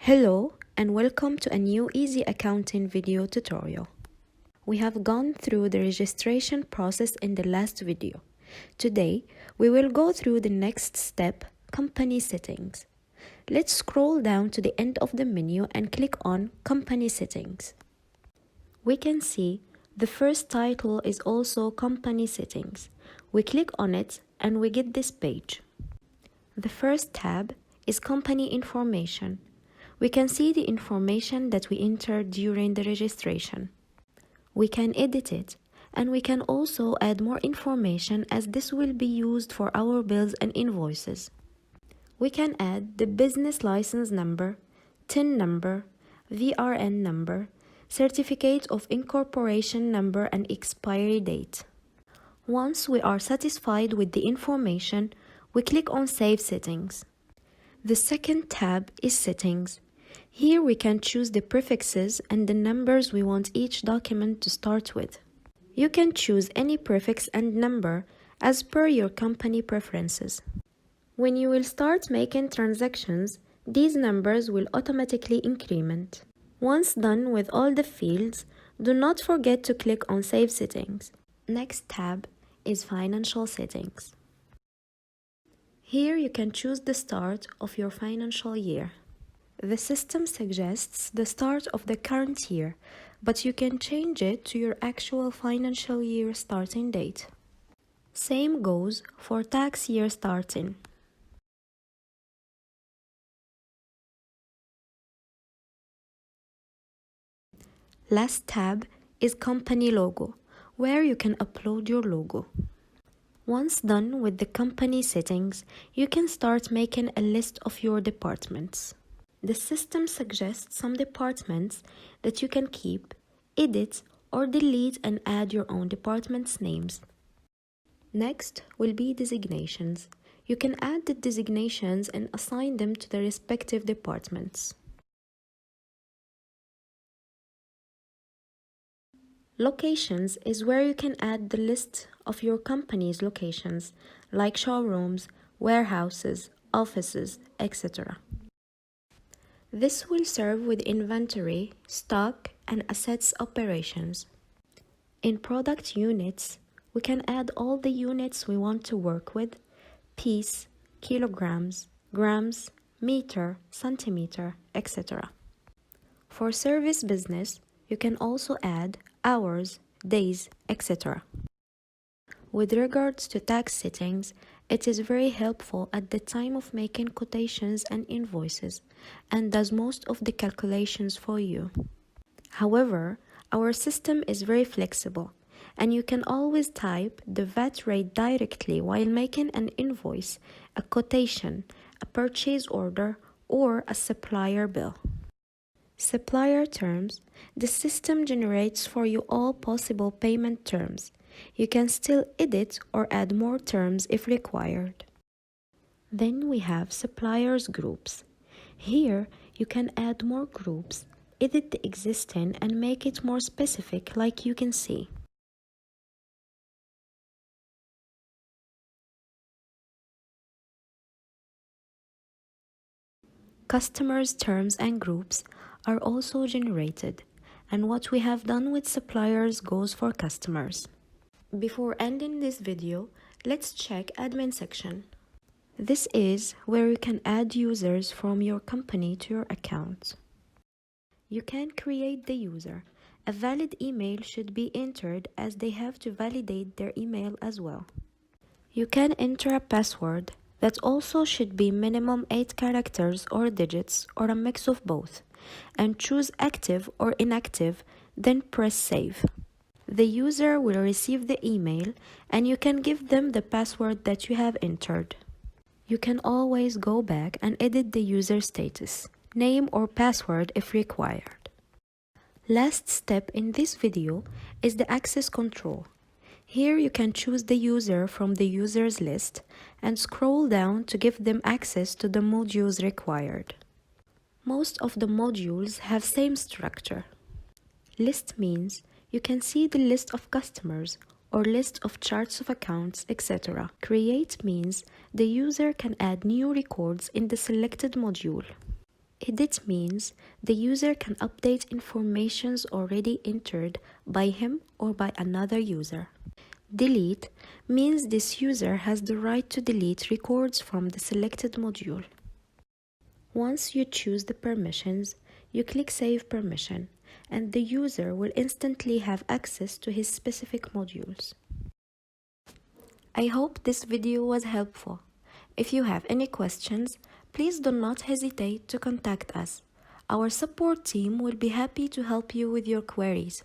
Hello and welcome to a new EzeAccounting video tutorial. We have gone through the registration process in the last video. Today, we will go through the next step, Company Settings. Let's scroll down to the end of the menu and click on Company Settings. We can see the first title is also Company Settings. We click on it and we get this page. The first tab is Company Information. We can see the information that we entered during the registration. We can edit it, and we can also add more information as this will be used for our bills and invoices. We can add the business license number, TIN number, VRN number, certificate of incorporation number and expiry date. Once we are satisfied with the information, we click on Save Settings. The second tab is Settings. Here we can choose the prefixes and the numbers we want each document to start with. You can choose any prefix and number as per your company preferences. When you will start making transactions, these numbers will automatically increment. Once done with all the fields, do not forget to click on Save Settings. Next tab is Financial Settings. Here you can choose the start of your financial year. The system suggests the start of the current year, but you can change it to your actual financial year starting date. Same goes for tax year starting. Last tab is Company Logo, where you can upload your logo. Once done with the company settings, you can start making a list of your departments. The system suggests some departments that you can keep, edit, or delete and add your own department's names. Next will be designations. You can add the designations and assign them to the respective departments. Locations is where you can add the list of your company's locations, like showrooms, warehouses, offices, etc. This will serve with inventory, stock, and assets operations. In product units, we can add all the units we want to work with: piece, kilograms, grams, meter, centimeter, etc. For service business, you can also add hours, days, etc. With regards to tax settings, it is very helpful at the time of making quotations and invoices and does most of the calculations for you. However, our system is very flexible and you can always type the VAT rate directly while making an invoice, a quotation, a purchase order, or a supplier bill. Supplier terms, the system generates for you all possible payment terms. You can still edit or add more terms if required. Then we have suppliers groups. Here you can add more groups, edit the existing and make it more specific like you can see. Customers terms and groups are also generated, and what we have done with suppliers goes for customers. Before ending this video, let's check admin section. This is where you can add users from your company to your account. You can create the user. A valid email should be entered as they have to validate their email as well. You can enter a password that also should be minimum 8 characters or digits or a mix of both, and choose active or inactive, then press save. The user will receive the email and you can give them the password that you have entered. You can always go back and edit the user status, name or password if required. Last step in this video is the access control. Here you can choose the user from the users list and scroll down to give them access to the modules required. Most of the modules have same structure. List means you can see the list of customers or list of charts of accounts, etc. Create means the user can add new records in the selected module. Edit means the user can update informations already entered by him or by another user. Delete means this user has the right to delete records from the selected module. Once you choose the permissions, you click Save Permission, and the user will instantly have access to his specific modules. I hope this video was helpful. If you have any questions, please do not hesitate to contact us. Our support team will be happy to help you with your queries.